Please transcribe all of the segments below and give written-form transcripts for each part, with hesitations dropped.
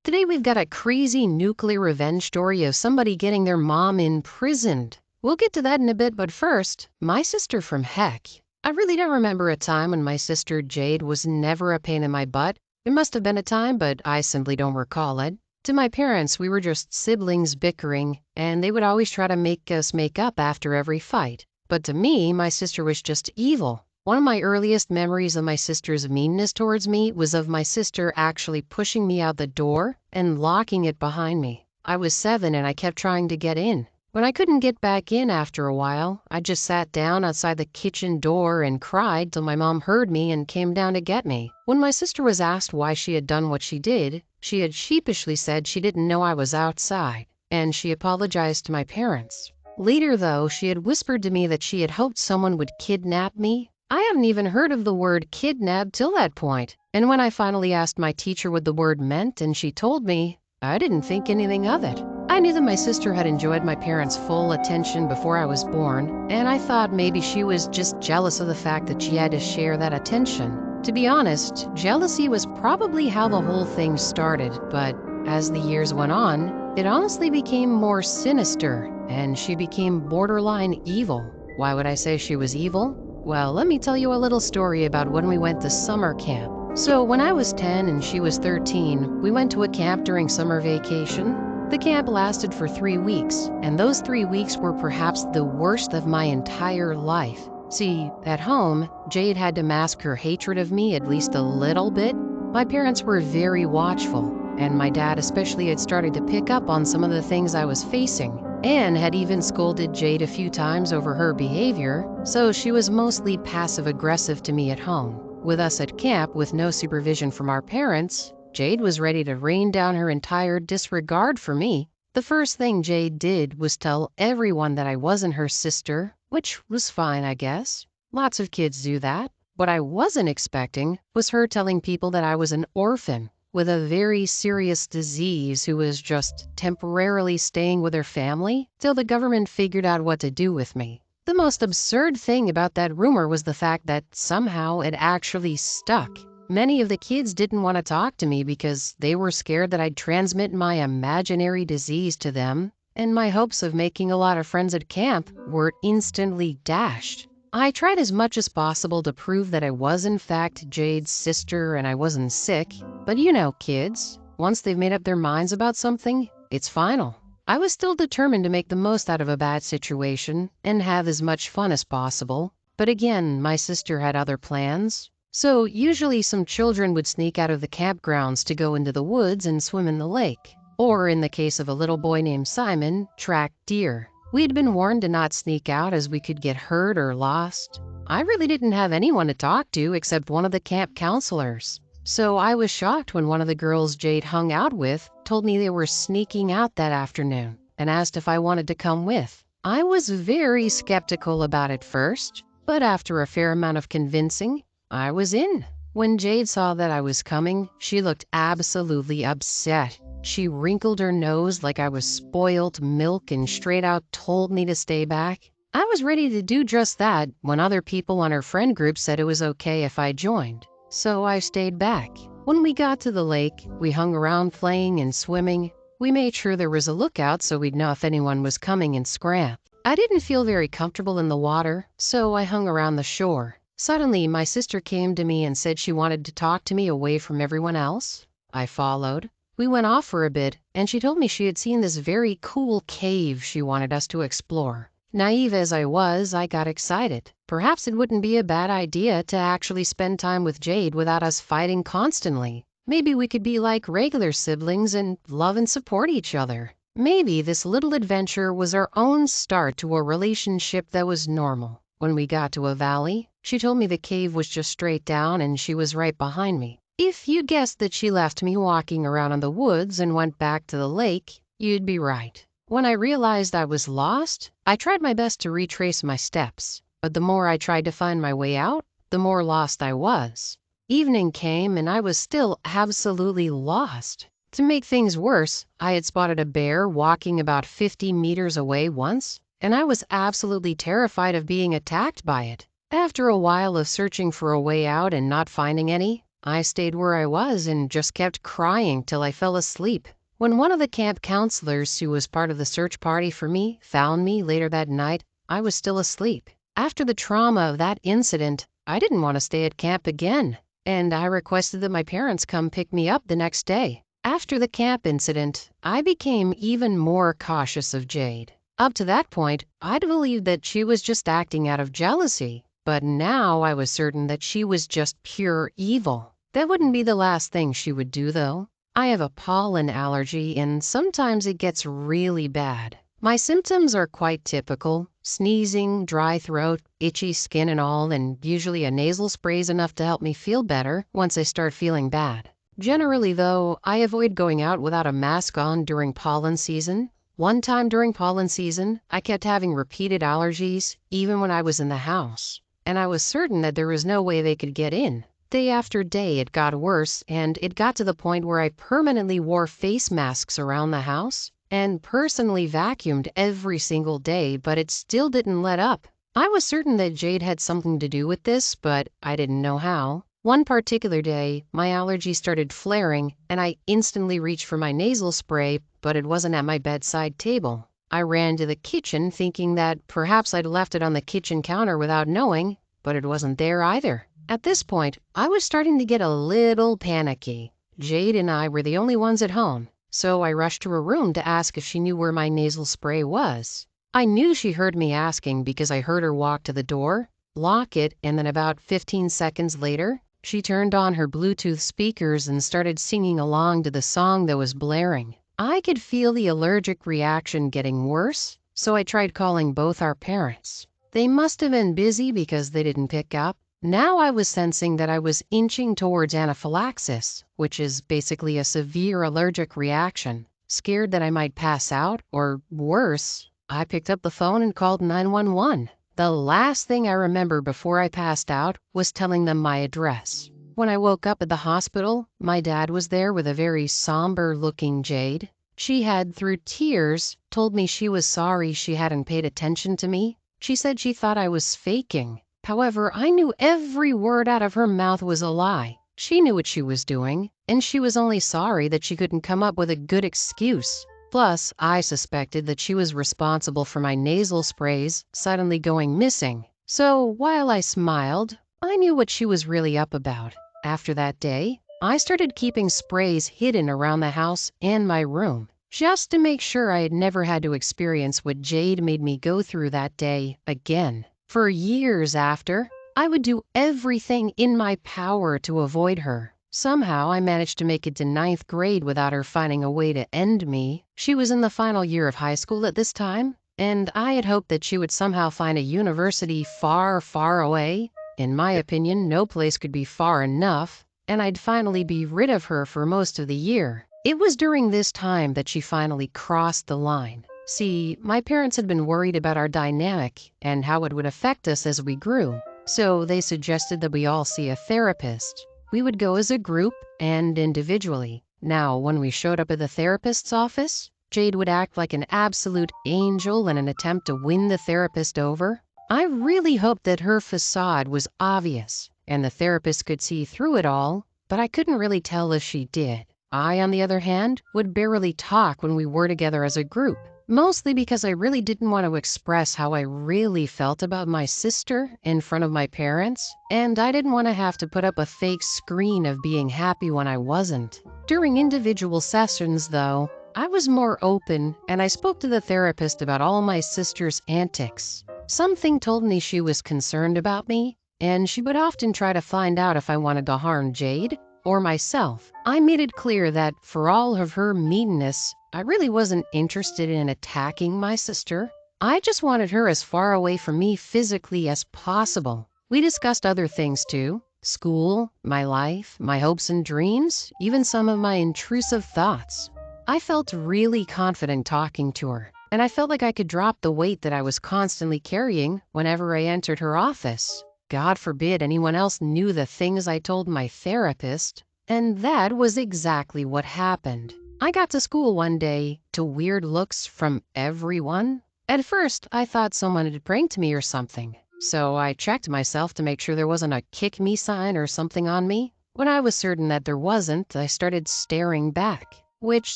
Today we've got a crazy nuclear revenge story of somebody getting their mom imprisoned. We'll get to that in a bit, but first, my sister from heck. I really don't remember a time when my sister Jade was never a pain in my butt. There must have been a time, but I simply don't recall it. To my parents, we were just siblings bickering, and they would always try to make us make up after every fight. But to me, my sister was just evil. One of my earliest memories of my sister's meanness towards me was of my sister actually pushing me out the door and locking it behind me. I was 7 and I kept trying to get in. When I couldn't get back in after a while, I just sat down outside the kitchen door and cried till my mom heard me and came down to get me. When my sister was asked why she had done what she did, she had sheepishly said she didn't know I was outside, and she apologized to my parents. Later, though, she had whispered to me that she had hoped someone would kidnap me. I hadn't even heard of the word kidnap till that point, and when I finally asked my teacher what the word meant and she told me, I didn't think anything of it. I knew that my sister had enjoyed my parents' full attention before I was born, and I thought maybe she was just jealous of the fact that she had to share that attention. To be honest, jealousy was probably how the whole thing started, but as the years went on, it honestly became more sinister, and she became borderline evil. Why would I say she was evil? Well, let me tell you a little story about when we went to summer camp. So when I was 10 and she was 13, we went to a camp during summer vacation. The camp lasted for 3 weeks, and those 3 weeks were perhaps the worst of my entire life. See, at home, Jade had to mask her hatred of me at least a little bit. My parents were very watchful, and my dad especially had started to pick up on some of the things I was facing. Anne had even scolded Jade a few times over her behavior, so she was mostly passive-aggressive to me at home. With us at camp with no supervision from our parents, Jade was ready to rain down her entire disregard for me. The first thing Jade did was tell everyone that I wasn't her sister, which was fine, I guess. Lots of kids do that. What I wasn't expecting was her telling people that I was an orphan with a very serious disease who was just temporarily staying with her family till the government figured out what to do with me. The most absurd thing about that rumor was the fact that somehow it actually stuck. Many of the kids didn't want to talk to me because they were scared that I'd transmit my imaginary disease to them, and my hopes of making a lot of friends at camp were instantly dashed. I tried as much as possible to prove that I was in fact Jade's sister and I wasn't sick, but you know kids, once they've made up their minds about something, it's final. I was still determined to make the most out of a bad situation and have as much fun as possible, but again, my sister had other plans. So usually some children would sneak out of the campgrounds to go into the woods and swim in the lake, or in the case of a little boy named Simon, track deer. We had been warned to not sneak out as we could get hurt or lost. I really didn't have anyone to talk to except one of the camp counselors. So I was shocked when one of the girls Jade hung out with told me they were sneaking out that afternoon and asked if I wanted to come with. I was very skeptical about it first, but after a fair amount of convincing, I was in. When Jade saw that I was coming, she looked absolutely upset. She wrinkled her nose like I was spoiled milk and straight out told me to stay back. I was ready to do just that when other people on her friend group said it was okay if I joined. So I stayed back. When we got to the lake, we hung around playing and swimming. We made sure there was a lookout so we'd know if anyone was coming and scram. I didn't feel very comfortable in the water, so I hung around the shore. Suddenly, my sister came to me and said she wanted to talk to me away from everyone else. I followed. We went off for a bit, and she told me she had seen this very cool cave she wanted us to explore. Naive as I was, I got excited. Perhaps it wouldn't be a bad idea to actually spend time with Jade without us fighting constantly. Maybe we could be like regular siblings and love and support each other. Maybe this little adventure was our own start to a relationship that was normal. When we got to a valley, she told me the cave was just straight down and she was right behind me. If you guessed that she left me walking around in the woods and went back to the lake, you'd be right. When I realized I was lost, I tried my best to retrace my steps, but the more I tried to find my way out, the more lost I was. Evening came and I was still absolutely lost. To make things worse, I had spotted a bear walking about 50 meters away once, and I was absolutely terrified of being attacked by it. After a while of searching for a way out and not finding any, I stayed where I was and just kept crying till I fell asleep. When one of the camp counselors who was part of the search party for me found me later that night, I was still asleep. After the trauma of that incident, I didn't want to stay at camp again, and I requested that my parents come pick me up the next day. After the camp incident, I became even more cautious of Jade. Up to that point, I'd believed that she was just acting out of jealousy, but now I was certain that she was just pure evil. That wouldn't be the last thing she would do, though. I have a pollen allergy, and sometimes it gets really bad. My symptoms are quite typical: sneezing, dry throat, itchy skin and all, and usually a nasal spray is enough to help me feel better once I start feeling bad. Generally, though, I avoid going out without a mask on during pollen season. One time during pollen season, I kept having repeated allergies, even when I was in the house, and I was certain that there was no way they could get in. Day after day, it got worse, and it got to the point where I permanently wore face masks around the house and personally vacuumed every single day, but it still didn't let up. I was certain that Jade had something to do with this, but I didn't know how. One particular day, my allergy started flaring, and I instantly reached for my nasal spray, but it wasn't at my bedside table. I ran to the kitchen thinking that perhaps I'd left it on the kitchen counter without knowing, but it wasn't there either. At this point, I was starting to get a little panicky. Jade and I were the only ones at home, so I rushed to her room to ask if she knew where my nasal spray was. I knew she heard me asking because I heard her walk to the door, lock it, and then about 15 seconds later, she turned on her Bluetooth speakers and started singing along to the song that was blaring. I could feel the allergic reaction getting worse, so I tried calling both our parents. They must have been busy because they didn't pick up. Now I was sensing that I was inching towards anaphylaxis, which is basically a severe allergic reaction. Scared that I might pass out, or worse, I picked up the phone and called 911. The last thing I remember before I passed out was telling them my address. When I woke up at the hospital, my dad was there with a very somber-looking Jade. She had, through tears, told me she was sorry she hadn't paid attention to me. She said she thought I was faking. However, I knew every word out of her mouth was a lie. She knew what she was doing, and she was only sorry that she couldn't come up with a good excuse. Plus, I suspected that she was responsible for my nasal sprays suddenly going missing. So, while I smiled, I knew what she was really up about. After that day, I started keeping sprays hidden around the house and my room, just to make sure I had never had to experience what Jade made me go through that day again. For years after, I would do everything in my power to avoid her. Somehow, I managed to make it to 9th grade without her finding a way to end me. She was in the final year of high school at this time, and I had hoped that she would somehow find a university far, far away. In my opinion, no place could be far enough, and I'd finally be rid of her for most of the year. It was during this time that she finally crossed the line. See, my parents had been worried about our dynamic and how it would affect us as we grew, so they suggested that we all see a therapist. We would go as a group and individually. Now, when we showed up at the therapist's office, Jade would act like an absolute angel in an attempt to win the therapist over. I really hoped that her facade was obvious and the therapist could see through it all, but I couldn't really tell if she did. I, on the other hand, would barely talk when we were together as a group, mostly because I really didn't want to express how I really felt about my sister in front of my parents, and I didn't want to have to put up a fake screen of being happy when I wasn't. During individual sessions, though, I was more open, and I spoke to the therapist about all my sister's antics. Something told me she was concerned about me, and she would often try to find out if I wanted to harm Jade or myself. I made it clear that for all of her meanness, I really wasn't interested in attacking my sister. I just wanted her as far away from me physically as possible. We discussed other things too: school, my life, my hopes and dreams, even some of my intrusive thoughts. I felt really confident talking to her, and I felt like I could drop the weight that I was constantly carrying whenever I entered her office. God forbid anyone else knew the things I told my therapist, and that was exactly what happened. I got to school one day to weird looks from everyone. At first, I thought someone had pranked me or something, so I checked myself to make sure there wasn't a kick me sign or something on me. When I was certain that there wasn't, I started staring back, which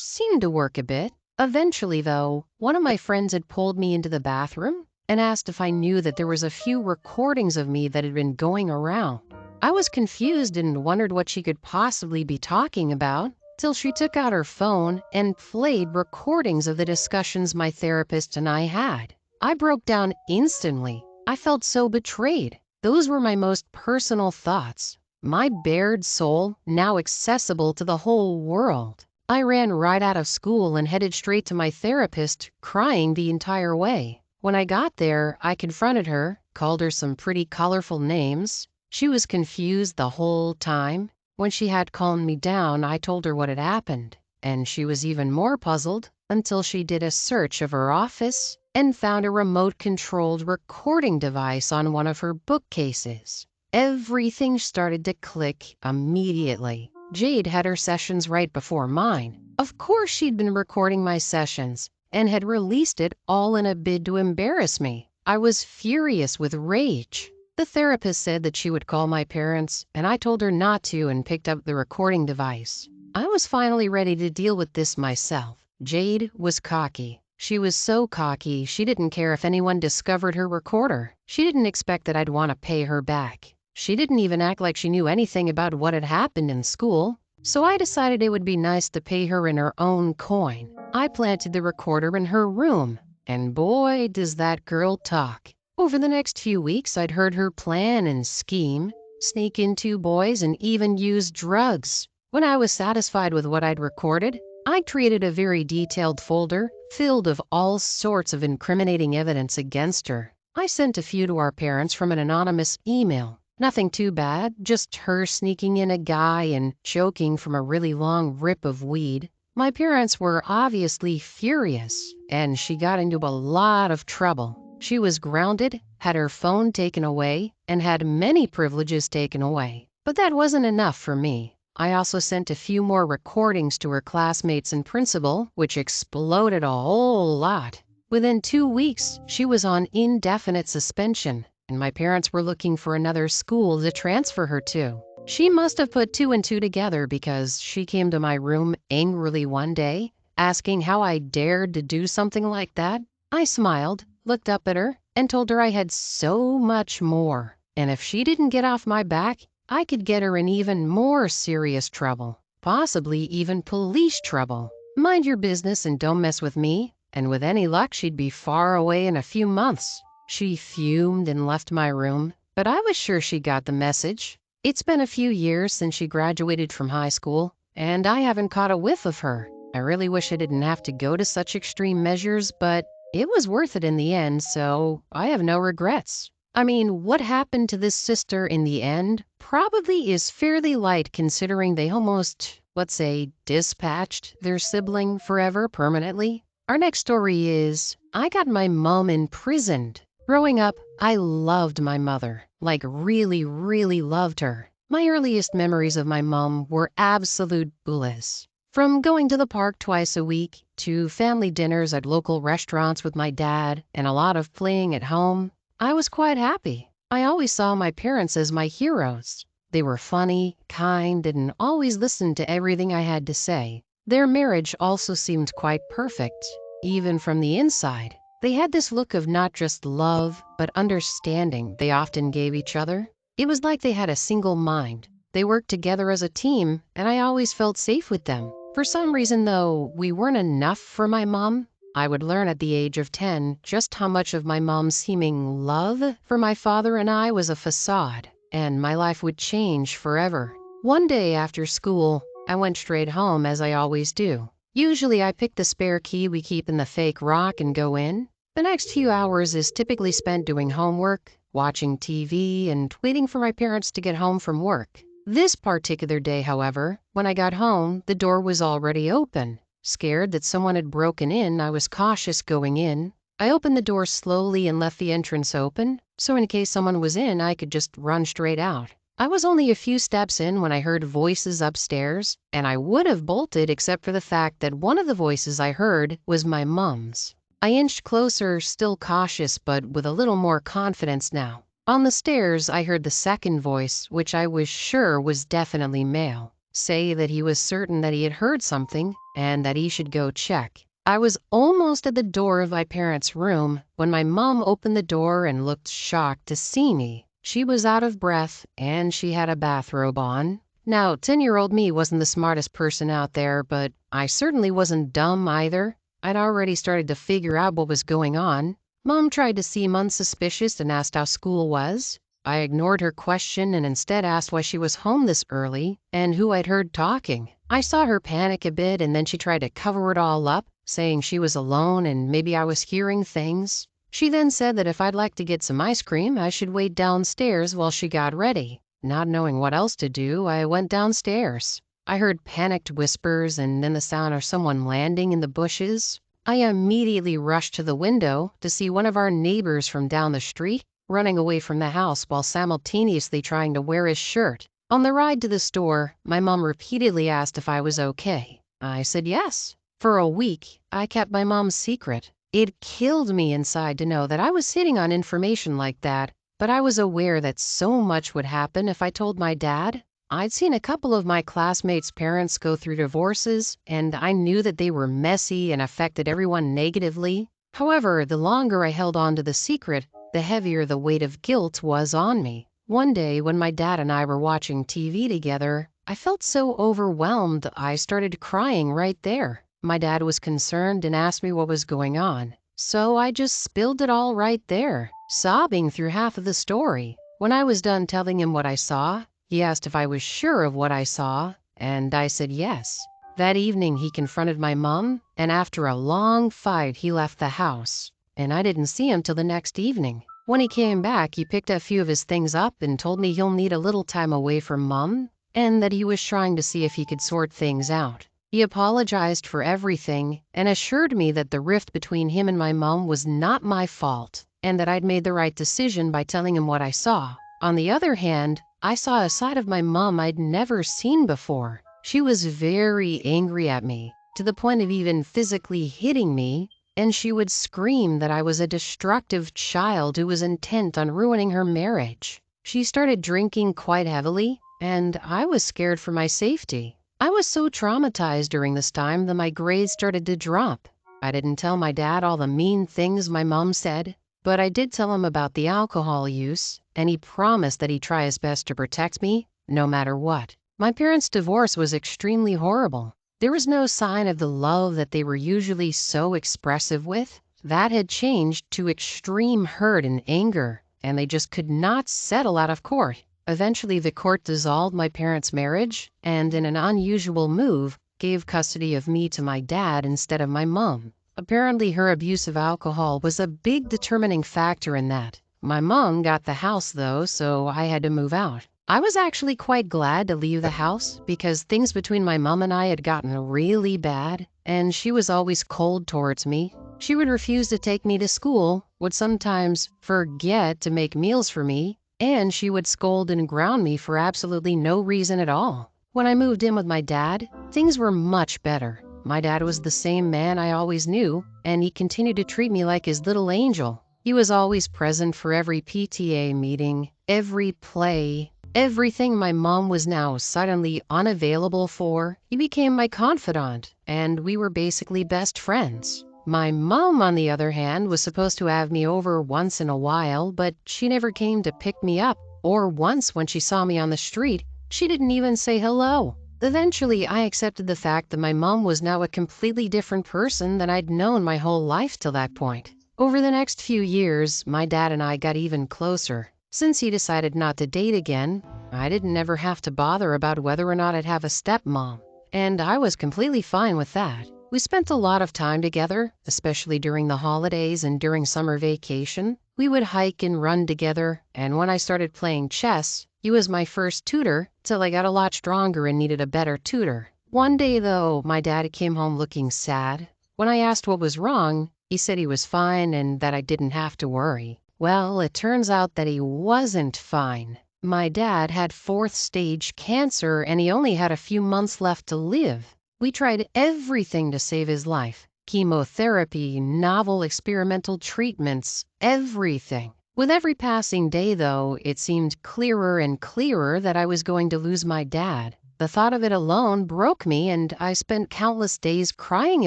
seemed to work a bit. Eventually, though, one of my friends had pulled me into the bathroom and asked if I knew that there was a few recordings of me that had been going around. I was confused and wondered what she could possibly be talking about, till she took out her phone and played recordings of the discussions my therapist and I had. I broke down instantly. I felt so betrayed. Those were my most personal thoughts. My bared soul, now accessible to the whole world. I ran right out of school and headed straight to my therapist, crying the entire way. When I got there, I confronted her, called her some pretty colorful names. She was confused the whole time. When she had calmed me down, I told her what had happened, and she was even more puzzled until she did a search of her office and found a remote-controlled recording device on one of her bookcases. Everything started to click immediately. Jade had her sessions right before mine. Of course she'd been recording my sessions and had released it all in a bid to embarrass me. I was furious with rage. The therapist said that she would call my parents, and I told her not to and picked up the recording device. I was finally ready to deal with this myself. Jade was cocky. She was so cocky, she didn't care if anyone discovered her recorder. She didn't expect that I'd want to pay her back. She didn't even act like she knew anything about what had happened in school. So I decided it would be nice to pay her in her own coin. I planted the recorder in her room, and boy, does that girl talk. Over the next few weeks, I'd heard her plan and scheme, sneak into boys, and even use drugs. When I was satisfied with what I'd recorded, I created a very detailed folder filled of all sorts of incriminating evidence against her. I sent a few to our parents from an anonymous email. Nothing too bad, just her sneaking in a guy and choking from a really long rip of weed. My parents were obviously furious, and she got into a lot of trouble. She was grounded, had her phone taken away, and had many privileges taken away. But that wasn't enough for me. I also sent a few more recordings to her classmates and principal, which exploded a whole lot. Within 2 weeks, she was on indefinite suspension, and my parents were looking for another school to transfer her to. She must have put 2 and 2 together because she came to my room angrily one day, asking how I dared to do something like that. I smiled, looked up at her, and told her I had so much more, and if she didn't get off my back, I could get her in even more serious trouble, possibly even police trouble. Mind your business and don't mess with me, and with any luck, she'd be far away in a few months. She fumed and left my room, but I was sure she got the message. It's been a few years since she graduated from high school, and I haven't caught a whiff of her. I really wish I didn't have to go to such extreme measures, but it was worth it in the end, so I have no regrets. I mean, what happened to this sister in the end probably is fairly light considering they almost, let's say, dispatched their sibling forever permanently. Our next story is, I got my mom imprisoned. Growing up, I loved my mother, like really, really loved her. My earliest memories of my mom were absolute bliss. From going to the park twice a week, to family dinners at local restaurants with my dad, and a lot of playing at home, I was quite happy. I always saw my parents as my heroes. They were funny, kind, and always listened to everything I had to say. Their marriage also seemed quite perfect, even from the inside. They had this look of not just love, but understanding they often gave each other. It was like they had a single mind. They worked together as a team, and I always felt safe with them. For some reason, though, we weren't enough for my mom. I would learn at the age of 10 just how much of my mom's seeming love for my father and I was a facade, and my life would change forever. One day after school, I went straight home as I always do. Usually I pick the spare key we keep in the fake rock and go in. The next few hours is typically spent doing homework, watching TV, and waiting for my parents to get home from work. This particular day, however, when I got home, the door was already open. Scared that someone had broken in, I was cautious going in. I opened the door slowly and left the entrance open, so in case someone was in, I could just run straight out. I was only a few steps in when I heard voices upstairs, and I would have bolted except for the fact that one of the voices I heard was my mom's. I inched closer, still cautious, but with a little more confidence now. On the stairs, I heard the second voice, which I was sure was definitely male, say that he was certain that he had heard something and that he should go check. I was almost at the door of my parents' room when my mom opened the door and looked shocked to see me. She was out of breath and she had a bathrobe on. Now, 10-year-old me wasn't the smartest person out there, but I certainly wasn't dumb either. I'd already started to figure out what was going on. Mom tried to seem unsuspicious and asked how school was. I ignored her question and instead asked why she was home this early and who I'd heard talking. I saw her panic a bit and then she tried to cover it all up, saying she was alone and maybe I was hearing things. She then said that if I'd like to get some ice cream, I should wait downstairs while she got ready. Not knowing what else to do, I went downstairs. I heard panicked whispers and then the sound of someone landing in the bushes. I immediately rushed to the window to see one of our neighbors from down the street running away from the house while simultaneously trying to wear his shirt. On the ride to the store, my mom repeatedly asked if I was okay. I said yes. For a week, I kept my mom's secret. It killed me inside to know that I was sitting on information like that, but I was aware that so much would happen if I told my dad. I'd seen a couple of my classmates' parents go through divorces, and I knew that they were messy and affected everyone negatively. However, the longer I held on to the secret, the heavier the weight of guilt was on me. One day, when my dad and I were watching TV together, I felt so overwhelmed I started crying right there. My dad was concerned and asked me what was going on, so I just spilled it all right there, sobbing through half of the story. When I was done telling him what I saw, he asked if I was sure of what I saw, and I said yes. That evening, he confronted my mom, and after a long fight, he left the house, and I didn't see him till the next evening. When he came back, he picked a few of his things up and told me he'll need a little time away from Mom, and that he was trying to see if he could sort things out. He apologized for everything and assured me that the rift between him and my mom was not my fault, and that I'd made the right decision by telling him what I saw. On the other hand, I saw a side of my mom I'd never seen before. She was very angry at me, to the point of even physically hitting me, and she would scream that I was a destructive child who was intent on ruining her marriage. She started drinking quite heavily, and I was scared for my safety. I was so traumatized during this time that my grades started to drop. I didn't tell my dad all the mean things my mom said, but I did tell him about the alcohol use, and he promised that he'd try his best to protect me, no matter what. My parents' divorce was extremely horrible. There was no sign of the love that they were usually so expressive with. That had changed to extreme hurt and anger, and they just could not settle out of court. Eventually, the court dissolved my parents' marriage, and in an unusual move, gave custody of me to my dad instead of my mom. Apparently, her abuse of alcohol was a big determining factor in that. My mom got the house, though, so I had to move out. I was actually quite glad to leave the house because things between my mom and I had gotten really bad, and she was always cold towards me. She would refuse to take me to school, would sometimes forget to make meals for me, and she would scold and ground me for absolutely no reason at all. When I moved in with my dad, things were much better. My dad was the same man I always knew, and he continued to treat me like his little angel. He was always present for every PTA meeting, every play, everything my mom was now suddenly unavailable for. He became my confidant, and we were basically best friends. My mom, on the other hand, was supposed to have me over once in a while, but she never came to pick me up, or once when she saw me on the street, she didn't even say hello. Eventually, I accepted the fact that my mom was now a completely different person than I'd known my whole life till that point. Over the next few years, my dad and I got even closer. Since he decided not to date again, I didn't ever have to bother about whether or not I'd have a stepmom, and I was completely fine with that. We spent a lot of time together, especially during the holidays and during summer vacation. We would hike and run together, and when I started playing chess, he was my first tutor till I got a lot stronger and needed a better tutor. One day, though, my dad came home looking sad. When I asked what was wrong, he said he was fine and that I didn't have to worry. Well, it turns out that he wasn't fine. My dad had 4th-stage cancer and he only had a few months left to live. We tried everything to save his life. Chemotherapy, novel experimental treatments, everything. With every passing day, though, it seemed clearer and clearer that I was going to lose my dad. The thought of it alone broke me, and I spent countless days crying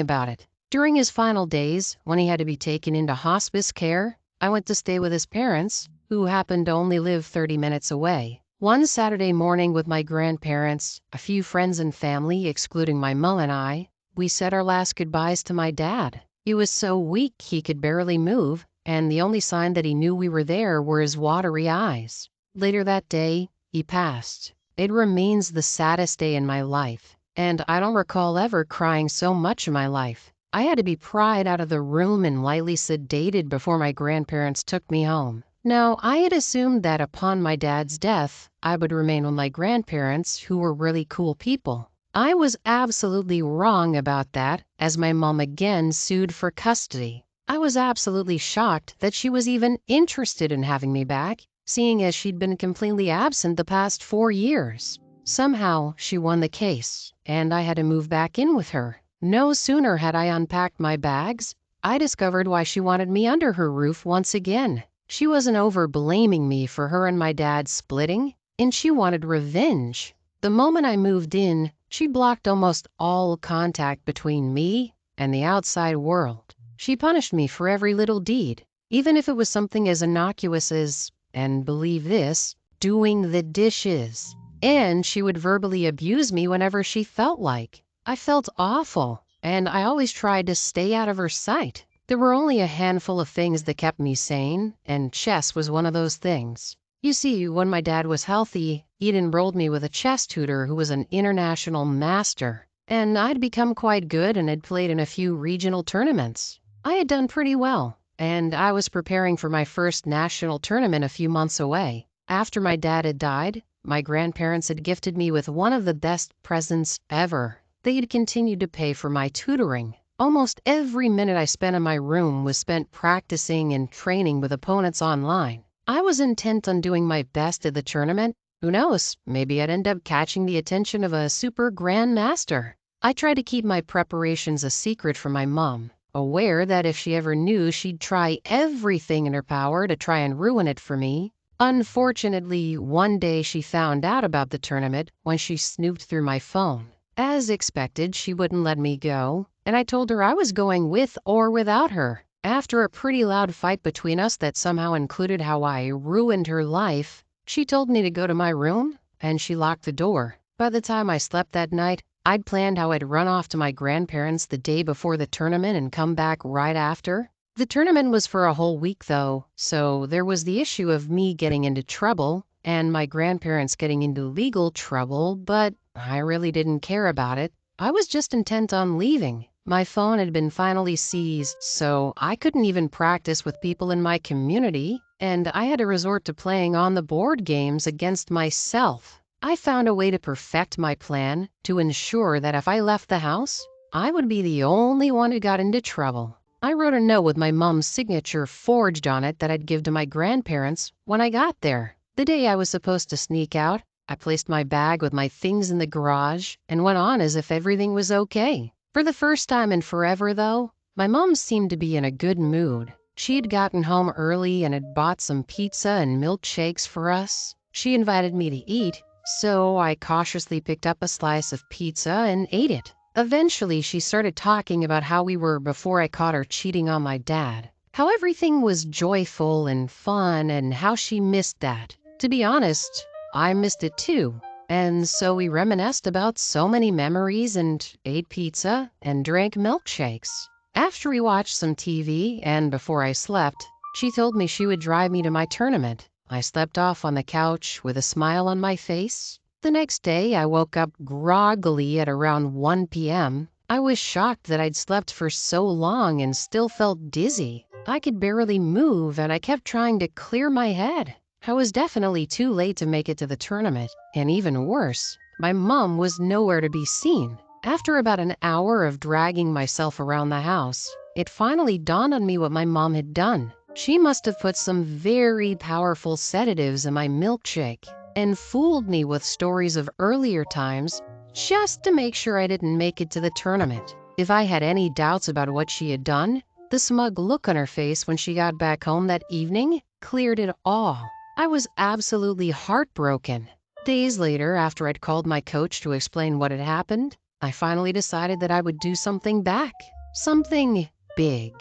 about it. During his final days, when he had to be taken into hospice care, I went to stay with his parents, who happened to only live 30 minutes away. One Saturday morning with my grandparents, a few friends and family, excluding my mom and I, we said our last goodbyes to my dad. He was so weak he could barely move, and the only sign that he knew we were there were his watery eyes. Later that day, he passed. It remains the saddest day in my life, and I don't recall ever crying so much in my life. I had to be pried out of the room and lightly sedated before my grandparents took me home. Now, I had assumed that upon my dad's death, I would remain with my grandparents, who were really cool people. I was absolutely wrong about that, as my mom again sued for custody. I was absolutely shocked that she was even interested in having me back, seeing as she'd been completely absent the past 4 years. Somehow, she won the case, and I had to move back in with her. No sooner had I unpacked my bags, I discovered why she wanted me under her roof once again. She wasn't over blaming me for her and my dad splitting, and she wanted revenge. The moment I moved in, she blocked almost all contact between me and the outside world. She punished me for every little deed, even if it was something as innocuous as, and believe this, doing the dishes. And she would verbally abuse me whenever she felt like. I felt awful, and I always tried to stay out of her sight. There were only a handful of things that kept me sane, and chess was one of those things. You see, when my dad was healthy, he'd enrolled me with a chess tutor who was an international master, and I'd become quite good and had played in a few regional tournaments. I had done pretty well, and I was preparing for my first national tournament a few months away. After my dad had died, my grandparents had gifted me with one of the best presents ever. They had continued to pay for my tutoring. Almost every minute I spent in my room was spent practicing and training with opponents online. I was intent on doing my best at the tournament. Who knows, maybe I'd end up catching the attention of a super grandmaster. I tried to keep my preparations a secret from my mom, aware that if she ever knew, she'd try everything in her power to try and ruin it for me. Unfortunately, one day she found out about the tournament when she snooped through my phone. As expected, she wouldn't let me go, and I told her I was going with or without her. After a pretty loud fight between us that somehow included how I ruined her life, she told me to go to my room, and she locked the door. By the time I slept that night, I'd planned how I'd run off to my grandparents the day before the tournament and come back right after. The tournament was for a whole week, though, so there was the issue of me getting into trouble and my grandparents getting into legal trouble, but I really didn't care about it. I was just intent on leaving. My phone had been finally seized, so I couldn't even practice with people in my community, and I had to resort to playing on the board games against myself. I found a way to perfect my plan to ensure that if I left the house, I would be the only one who got into trouble. I wrote a note with my mom's signature forged on it that I'd give to my grandparents when I got there. The day I was supposed to sneak out, I placed my bag with my things in the garage and went on as if everything was okay. For the first time in forever, though, my mom seemed to be in a good mood. She had gotten home early and had bought some pizza and milkshakes for us. She invited me to eat, so I cautiously picked up a slice of pizza and ate it. Eventually, she started talking about how we were before I caught her cheating on my dad. How everything was joyful and fun and how she missed that. To be honest, I missed it too. And so we reminisced about so many memories and ate pizza and drank milkshakes. After we watched some TV and before I slept, she told me she would drive me to my tournament. I slept off on the couch with a smile on my face. The next day, I woke up groggily at around 1 p.m. I was shocked that I'd slept for so long and still felt dizzy. I could barely move and I kept trying to clear my head. I was definitely too late to make it to the tournament, and even worse, my mom was nowhere to be seen. After about an hour of dragging myself around the house, it finally dawned on me what my mom had done. She must have put some very powerful sedatives in my milkshake and fooled me with stories of earlier times just to make sure I didn't make it to the tournament. If I had any doubts about what she had done, the smug look on her face when she got back home that evening cleared it all. I was absolutely heartbroken. Days later, after I'd called my coach to explain what had happened, I finally decided that I would do something back. Something big.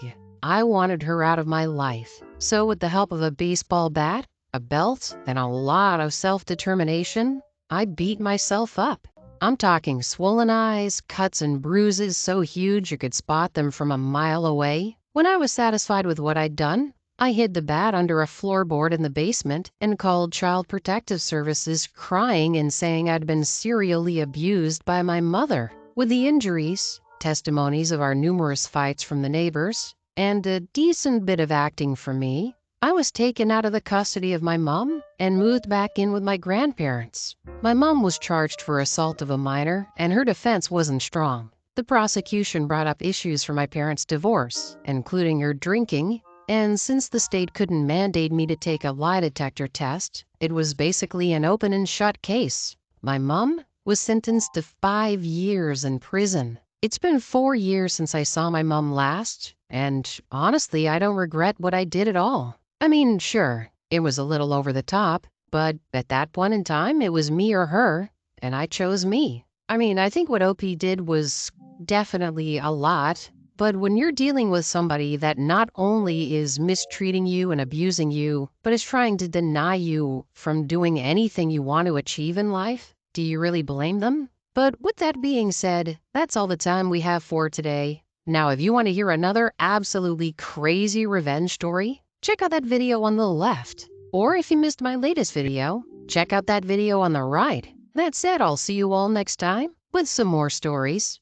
I wanted her out of my life. So with the help of a baseball bat, a belt, and a lot of self-determination, I beat myself up. I'm talking swollen eyes, cuts and bruises so huge you could spot them from a mile away. When I was satisfied with what I'd done, I hid the bat under a floorboard in the basement and called Child Protective Services, crying and saying I'd been serially abused by my mother. With the injuries, testimonies of our numerous fights from the neighbors, and a decent bit of acting from me, I was taken out of the custody of my mom and moved back in with my grandparents. My mom was charged for assault of a minor, and her defense wasn't strong. The prosecution brought up issues for my parents' divorce, including her drinking, and since the state couldn't mandate me to take a lie detector test, it was basically an open and shut case. My mom was sentenced to 5 years in prison. It's been 4 years since I saw my mom last, and honestly, I don't regret what I did at all. I mean, sure, it was a little over the top, but at that point in time, it was me or her, and I chose me. I mean, I think what OP did was definitely a lot, but when you're dealing with somebody that not only is mistreating you and abusing you, but is trying to deny you from doing anything you want to achieve in life, do you really blame them? But with that being said, that's all the time we have for today. Now, if you want to hear another absolutely crazy revenge story, check out that video on the left. Or if you missed my latest video, check out that video on the right. That said, I'll see you all next time with some more stories.